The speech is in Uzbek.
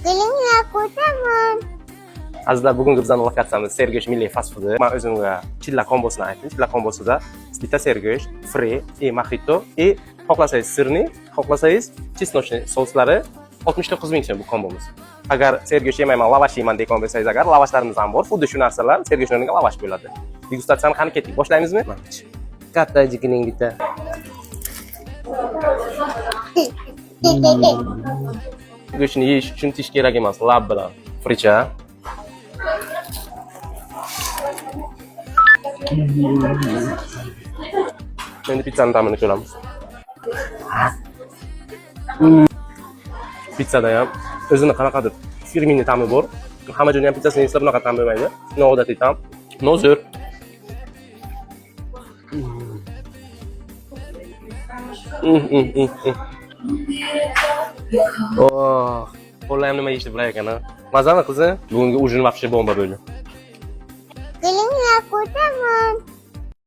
Kelinglar ko'taman. Azizlar, bugungi bizning lokatsiyamiz Sergo'sh milliy fast foodi. Men o'zimga chilla kombosini aytdim. Chilla kombosida bitta sergo'sh, fre, mojito, xohlasangiz sirni, xohlasangiz chesnochniy souslari 69 ming so'm bu kombomiz. Agar sergo'sh yemayman, lavash yeyman degan bo'lsangiz, agar lavashlarimiz ham bor. Xuddi shu narsalar sergo'sh o'rniga lavash bo'ladi. Degustatsiyani qani ketdik, boshlaymizmi? Katta jikining bitta. Go'shtni yeyish uchun tish kerak emas, lab bilan. Fricha. Endi pizzani ta'mini ko'ramiz. Pizzada ham o'zini qanaqadir firminniy ta'mi bor. Hamma joyda ham pizzasini yesa bunaqa ta'm bo'lmaydi. Noodatiy ta'm. Nozo'r. Oh, qo'llar ham nima yeyishni bilar ekan-a. Mazali qizi, bugungi ujin вообще bomba bo'ldi. Kelinglar ko'taman.